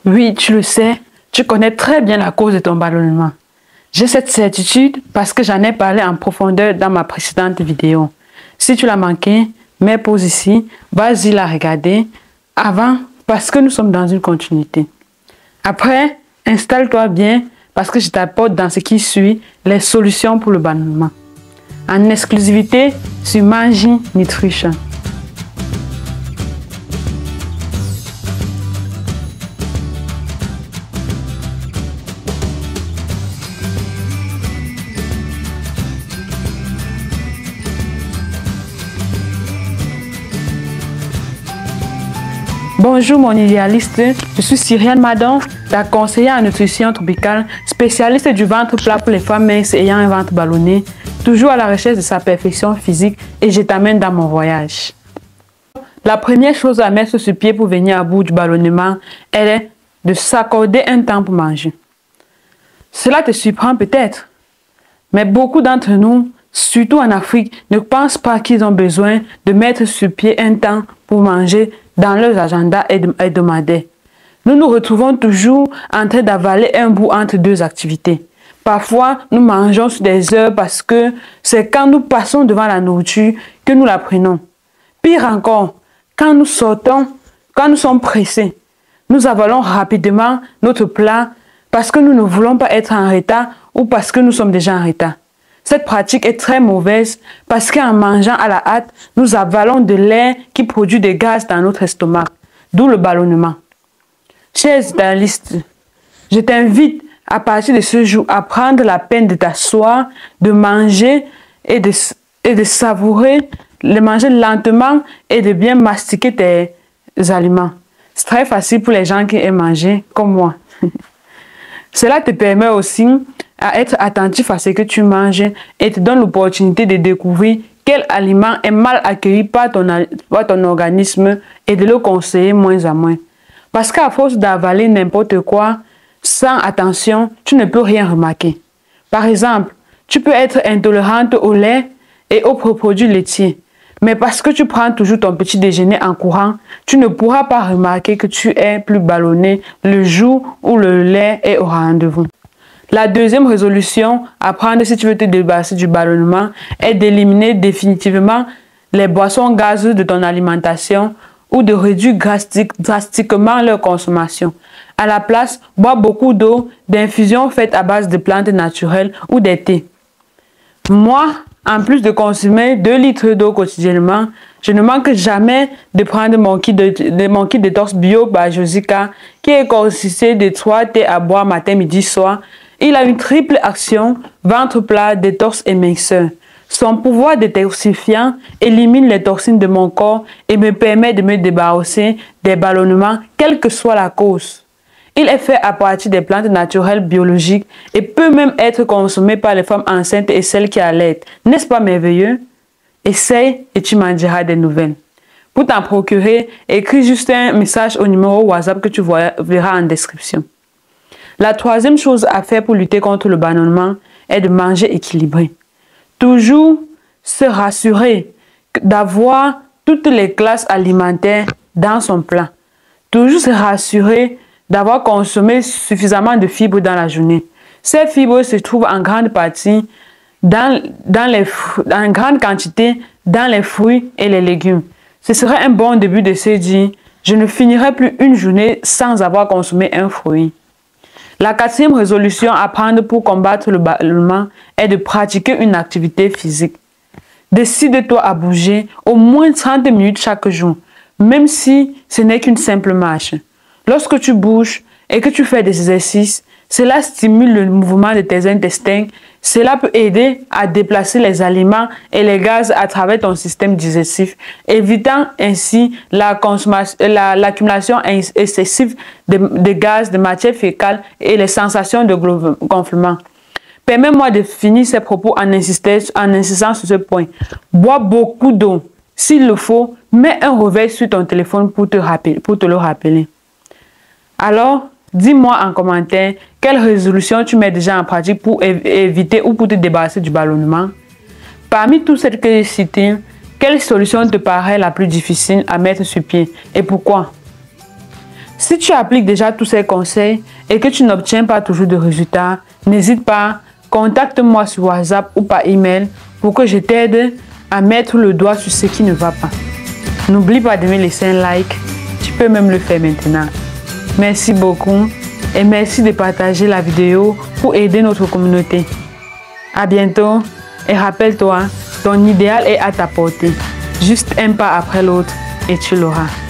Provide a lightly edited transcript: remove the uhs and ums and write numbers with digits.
Oui, tu le sais, tu connais très bien la cause de ton ballonnement. J'ai cette certitude parce que j'en ai parlé en profondeur dans ma précédente vidéo. Si tu l'as manqué, mets pause ici, vas-y la regarder avant parce que nous sommes dans une continuité. Après, installe-toi bien parce que je t'apporte dans ce qui suit les solutions pour le ballonnement. En exclusivité sur Magie Nutrition. Bonjour mon idéaliste, je suis Cyriane Madon, ta conseillère en nutrition tropicale, spécialiste du ventre plat pour les femmes minces ayant un ventre ballonné, toujours à la recherche de sa perfection physique et je t'amène dans mon voyage. La première chose à mettre sur pied pour venir à bout du ballonnement, elle est de s'accorder un temps pour manger. Cela te surprend peut-être, mais beaucoup d'entre nous, surtout en Afrique, ne pensent pas qu'ils ont besoin de mettre sur pied un temps pour manger dans leurs agendas hebdomadaires. Nous nous retrouvons toujours en train d'avaler un bout entre deux activités. Parfois, nous mangeons sur des heures parce que c'est quand nous passons devant la nourriture que nous la prenons. Pire encore, quand nous sortons, quand nous sommes pressés, nous avalons rapidement notre plat parce que nous ne voulons pas être en retard ou parce que nous sommes déjà en retard. Cette pratique est très mauvaise parce qu'en mangeant à la hâte, nous avalons de l'air qui produit des gaz dans notre estomac, d'où le ballonnement. Chers idéalistes, je t'invite à partir de ce jour à prendre la peine de t'asseoir, de manger et de savourer, de manger lentement et de bien mastiquer tes aliments. C'est très facile pour les gens qui aiment manger, comme moi. Cela te permet aussi à être attentif à ce que tu manges et te donne l'opportunité de découvrir quel aliment est mal accueilli par ton organisme et de le conseiller moins à moins. Parce qu'à force d'avaler n'importe quoi, sans attention, tu ne peux rien remarquer. Par exemple, tu peux être intolérante au lait et aux produits laitiers. Mais parce que tu prends toujours ton petit déjeuner en courant, tu ne pourras pas remarquer que tu es plus ballonné le jour où le lait est au rendez-vous. La deuxième résolution à prendre si tu veux te débarrasser du ballonnement est d'éliminer définitivement les boissons gazeuses de ton alimentation ou de réduire drastiquement leur consommation. À la place, bois beaucoup d'eau, d'infusions faites à base de plantes naturelles ou des thés. Moi, en plus de consommer 2 litres d'eau quotidiennement, je ne manque jamais de prendre mon kit de détox bio by Josica qui est consisté de 3 thés à boire matin, midi, soir. Il a une triple action, ventre plat, détox et minceur. Son pouvoir détoxifiant élimine les toxines de mon corps et me permet de me débarrasser des ballonnements, quelle que soit la cause. Il est fait à partir des plantes naturelles biologiques et peut même être consommé par les femmes enceintes et celles qui allaitent. N'est-ce pas merveilleux? Essaye et tu m'en diras des nouvelles. Pour t'en procurer, écris juste un message au numéro WhatsApp que tu verras en description. La troisième chose à faire pour lutter contre le ballonnement est de manger équilibré. Toujours se rassurer d'avoir toutes les classes alimentaires dans son plat. Toujours se rassurer d'avoir consommé suffisamment de fibres dans la journée. Ces fibres se trouvent en grande partie en grande quantité dans les fruits et les légumes. Ce serait un bon début de se dire, je ne finirai plus une journée sans avoir consommé un fruit. La quatrième résolution à prendre pour combattre le ballonnement est de pratiquer une activité physique. Décide-toi à bouger au moins 30 minutes chaque jour, même si ce n'est qu'une simple marche. Lorsque tu bouges et que tu fais des exercices, cela stimule le mouvement de tes intestins. Cela peut aider à déplacer les aliments et les gaz à travers ton système digestif, évitant ainsi l'accumulation excessive de gaz, de matière fécale et les sensations de gonflement. Permets-moi de finir ces propos en insistant sur ce point. Bois beaucoup d'eau. S'il le faut, mets un réveil sur ton téléphone pour te le rappeler. Alors, dis-moi en commentaire quelle résolution tu mets déjà en pratique pour éviter ou pour te débarrasser du ballonnement. Parmi toutes celles que j'ai citées, quelle solution te paraît la plus difficile à mettre sur pied et pourquoi? Si tu appliques déjà tous ces conseils et que tu n'obtiens pas toujours de résultats, n'hésite pas, contacte-moi sur WhatsApp ou par email pour que je t'aide à mettre le doigt sur ce qui ne va pas. N'oublie pas de me laisser un like, tu peux même le faire maintenant. Merci beaucoup et merci de partager la vidéo pour aider notre communauté. À bientôt et rappelle-toi, ton idéal est à ta portée. Juste un pas après l'autre et tu l'auras.